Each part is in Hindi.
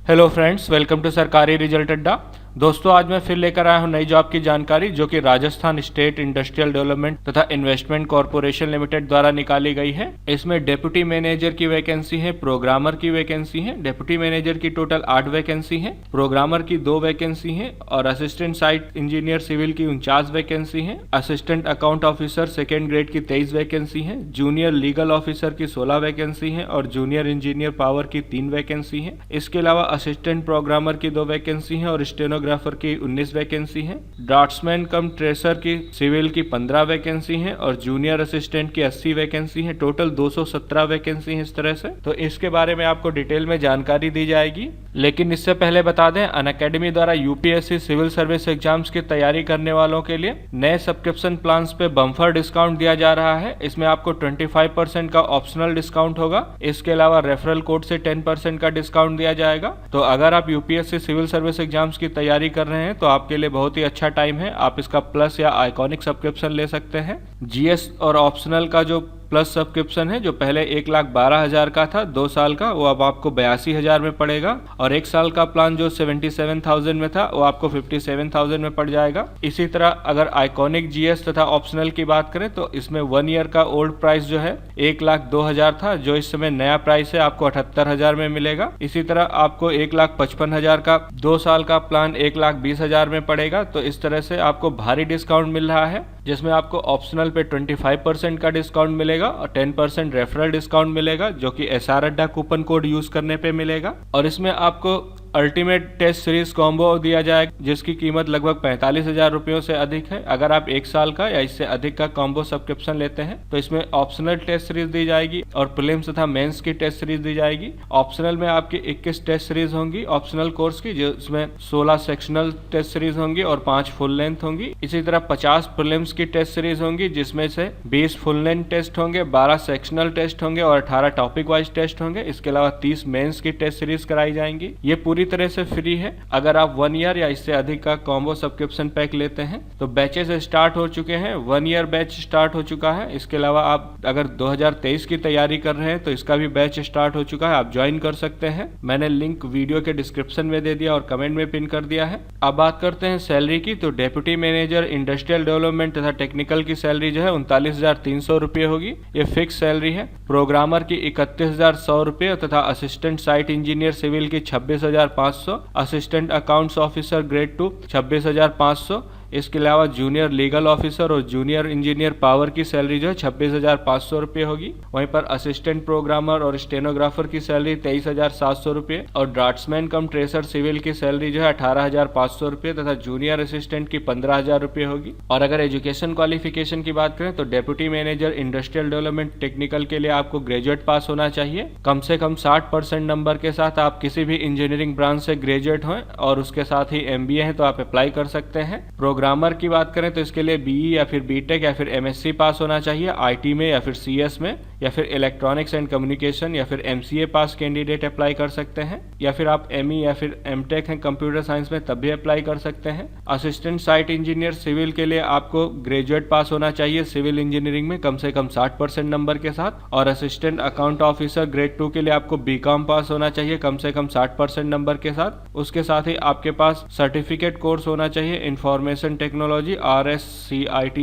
हेलो फ्रेंड्स, वेलकम टू सरकारी रिजल्ट अड्डा। दोस्तों, आज मैं फिर लेकर आया हूं नई जॉब की जानकारी जो कि राजस्थान स्टेट इंडस्ट्रियल डेवलपमेंट तथा इन्वेस्टमेंट कॉरपोरेशन लिमिटेड द्वारा निकाली गई है। इसमें डेप्यूटी मैनेजर की वैकेंसी है, प्रोग्रामर की वैकेंसी है। डेप्यूटी मैनेजर की टोटल 8 वैकेंसी है, प्रोग्रामर की 2 वैकेंसी है और असिस्टेंट साइट इंजीनियर सिविल की 49 वैकेंसी है। Assistant account officer second grade की 23 वैकेंसी है। जूनियर लीगल ऑफिसर की 16 वैकेंसी है और जूनियर इंजीनियर पावर की 3 वैकेंसी है। इसके अलावा असिस्टेंट प्रोग्रामर की 2 वैकेंसी है और स्टेनोग्राफर की 19 वैकेंसी है। ड्राफ्ट्समैन कम ट्रेसर की सिविल की 15 वैकेंसी है और जूनियर असिस्टेंट की 80 वैकेंसी है। टोटल 217 वैकेंसी है। इस तरह से तो इसके बारे में आपको डिटेल में जानकारी दी जाएगी, लेकिन इससे पहले बता दें, अनअकैडमी द्वारा यूपीएससी सिविल सर्विस एग्जाम्स की तैयारी करने वालों के लिए नए सब्सक्रिप्शन प्लान्स पे बम्फर डिस्काउंट दिया जा रहा है। इसमें आपको 25% का ऑप्शनल डिस्काउंट होगा। इसके अलावा रेफरल कोड से 10% का डिस्काउंट दिया जाएगा। तो अगर आप यूपीएससी सिविल सर्विस एग्जाम्स की तैयारी कर रहे हैं तो आपके लिए बहुत ही अच्छा टाइम है। आप इसका प्लस या आइकॉनिक सब्सक्रिप्शन ले सकते हैं। जीएस और ऑप्शनल का जो प्लस सब्सक्रिप्शन है, जो पहले 1,12,000 का था 2 साल का, वो अब आपको 82,000 में पड़ेगा और 1 साल का प्लान जो 77,000 में था वो आपको 57,000 में पड़ जाएगा। इसी तरह अगर आइकॉनिक जीएस तथा ऑप्शनल की बात करें तो इसमें 1 ईयर का ओल्ड प्राइस जो है 1,02,000 था, जो इस समय नया प्राइस है आपको 78,000 में मिलेगा। इसी तरह आपको 1,55,000 का 2 साल का प्लान 1,20,000 में पड़ेगा। तो इस तरह से आपको भारी डिस्काउंट मिल रहा है, जिसमें आपको ऑप्शनल पे 25% का डिस्काउंट मिलेगा और 10% रेफरल डिस्काउंट मिलेगा, जो कि एसआर अड्डा कूपन कोड यूज करने पे मिलेगा। और इसमें आपको अल्टीमेट टेस्ट सीरीज कॉम्बो दिया जाएगा, जिसकी कीमत लगभग 45,000 रुपयों से अधिक है। अगर आप 1 साल का या इससे अधिक का कॉम्बो सब्सक्रिप्शन लेते हैं तो इसमें ऑप्शनल टेस्ट सीरीज दी जाएगी और प्रीलिम्स तथा मेंस की टेस्ट सीरीज दी जाएगी। ऑप्शनल में आपकी 21 टेस्ट सीरीज होंगी ऑप्शनल कोर्स की, जिसमें 16 सेक्शनल टेस्ट सीरीज होंगी और 5 फुल लेंथ होंगी। इसी तरह 50 प्रीलिम्स की टेस्ट सीरीज होंगी, जिसमें से 20 फुल लेंथ टेस्ट होंगे, 12 सेक्शनल टेस्ट होंगे और 18 टॉपिक वाइज टेस्ट होंगे। इसके अलावा 30 मेंस की टेस्ट सीरीज कराई जाएंगी। ये पूरी तरह से फ्री है। अगर आप 1 ईयर या इससे अधिक का कॉम्बो सब्सक्रिप्शन पैक लेते हैं तो बैचेस स्टार्ट हो चुके हैं। 1 ईयर बैच स्टार्ट हो चुका है। इसके अलावा आप अगर 2023 की तैयारी कर रहे हैं तो इसका भी बैच स्टार्ट हो चुका है, आप ज्वाइन कर सकते हैं। मैंने लिंक वीडियो के डिस्क्रिप्शन में दे दिया और कमेंट में पिन कर दिया है। अब बात करते हैं सैलरी की। तो डेप्यूटी मैनेजर इंडस्ट्रियल डेवलपमेंट तथा टेक्निकल की सैलरी जो है 39,300 रुपये होगी। ये फिक्स सैलरी है। प्रोग्रामर की 31,100 रुपये तथा असिस्टेंट साइट इंजीनियर सिविल की 26,500, असिस्टेंट अकाउंट्स ऑफिसर ग्रेड 2 26,500। इसके अलावा जूनियर लीगल ऑफिसर और जूनियर इंजीनियर पावर की सैलरी जो है 26,500 रुपये होगी। वहीं पर असिस्टेंट प्रोग्रामर और स्टेनोग्राफर की सैलरी 23,700 रुपये और ड्राफ्ट्समैन कम ट्रेसर सिविल की सैलरी जो है 18,500 रुपये तथा जूनियर असिस्टेंट की 15,000 रुपये होगी। और अगर एजुकेशन क्वालिफिकेशन की बात करें तो deputy manager industrial development technical के लिए आपको ग्रेजुएट पास होना चाहिए। कम से कम 60% नंबर के साथ आप किसी भी इंजीनियरिंग ब्रांच से ग्रेजुएट हों और उसके साथ ही MBA है तो आप अप्लाई कर सकते हैं। प्रोग्रामर की बात करें तो इसके लिए BE या फिर BTech या फिर MSc पास होना चाहिए IT में या फिर CS में, या फिर इलेक्ट्रॉनिक्स एंड कम्युनिकेशन या फिर MCA पास कैंडिडेट अप्लाई कर सकते हैं, या फिर आप ME या फिर MTech हैं कंप्यूटर साइंस में तब भी अप्लाई कर सकते हैं। असिस्टेंट साइट इंजीनियर सिविल के लिए आपको ग्रेजुएट पास होना चाहिए सिविल इंजीनियरिंग में कम से कम 60% नंबर के साथ, और असिस्टेंट अकाउंट ऑफिसर ग्रेड 2 के लिए आपको BCom पास होना चाहिए कम से कम 60% नंबर के साथ। उसके साथ ही आपके पास सर्टिफिकेट कोर्स होना चाहिए इंफॉर्मेशन टेक्नोलॉजी RSCIT,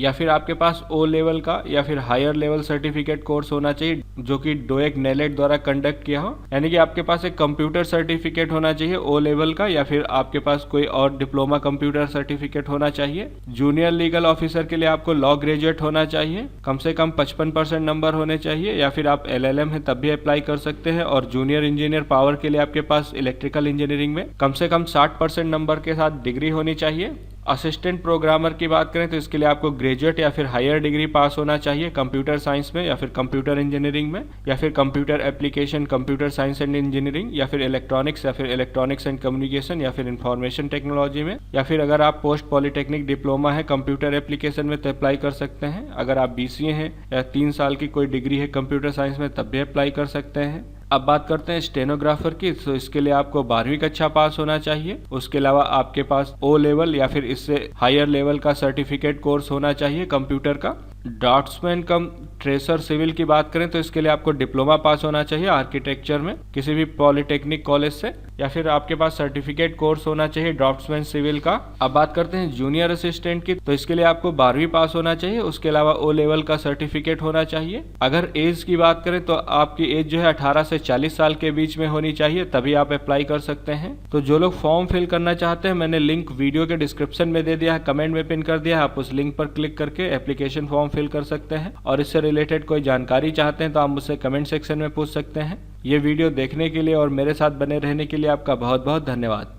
या फिर आपके पास O लेवल का या फिर हायर लेवल सर्टिफिकेट कोर्स होना चाहिए जो कि डोएक नेलेट द्वारा कंडक्ट किया हो। यानी कि आपके पास एक कंप्यूटर सर्टिफिकेट होना चाहिए O लेवल का, या फिर आपके पास कोई और डिप्लोमा कंप्यूटर सर्टिफिकेट होना चाहिए। जूनियर लीगल ऑफिसर के लिए आपको लॉ ग्रेजुएट होना चाहिए, कम से कम 55% नंबर होने चाहिए, या फिर आप LLM है तब भी अप्लाई कर सकते हैं। और जूनियर इंजीनियर पावर के लिए आपके पास इलेक्ट्रिकल इंजीनियरिंग में कम से कम 60% नंबर के साथ डिग्री होनी चाहिए। असिस्टेंट प्रोग्रामर की बात करें तो इसके लिए आपको ग्रेजुएट या फिर हायर डिग्री पास होना चाहिए कंप्यूटर साइंस में या फिर कंप्यूटर इंजीनियरिंग में, या फिर computer application computer science and engineering, या फिर इलेक्ट्रॉनिक्स या फिर इलेक्ट्रॉनिक्स एंड कम्युनिकेशन, या फिर इंफॉर्मेशन टेक्नोलॉजी में, या फिर अगर आप पोस्ट पॉलिटेक्निक डिप्लोमा है कंप्यूटर एप्लीकेशन में तो अप्लाई कर सकते हैं। अगर आप BCA हैं या 3 साल की कोई डिग्री है कंप्यूटर साइंस में तब भी अप्लाई कर सकते हैं। अब बात करते हैं स्टेनोग्राफर की। तो इसके लिए आपको 12वीं कक्षा पास होना चाहिए। उसके अलावा आपके पास O लेवल या फिर इससे हायर लेवल का सर्टिफिकेट कोर्स होना चाहिए कंप्यूटर का। ड्राफ्ट्समैन कम ट्रेसर सिविल की बात करें तो इसके लिए आपको डिप्लोमा पास होना चाहिए आर्किटेक्चर में किसी भी पॉलिटेक्निक कॉलेज से। या फिर आपके पास सर्टिफिकेट कोर्स होना चाहिए ड्राफ्ट्समैन सिविल का। अब बात करते हैं जूनियर असिस्टेंट की, तो इसके लिए आपको 12वीं पास होना चाहिए, उसके अलावा ओ लेवल का सर्टिफिकेट होना चाहिए। अगर एज की बात करें तो आपकी एज जो है 18 से 40 साल के बीच में होनी चाहिए, तभी आप अप्लाई कर सकते हैं। तो जो लोग फॉर्म फिल करना चाहते हैं, मैंने लिंक वीडियो के डिस्क्रिप्शन में दे दिया है, कमेंट में पिन कर दिया है, आप उस लिंक पर क्लिक करके एप्लीकेशन फॉर्म फिल कर सकते हैं। और इससे रिलेटेड कोई जानकारी चाहते हैं तो आप मुझसे कमेंट सेक्शन में पूछ सकते हैं। ये वीडियो देखने के लिए और मेरे साथ बने रहने के लिए आपका बहुत बहुत धन्यवाद।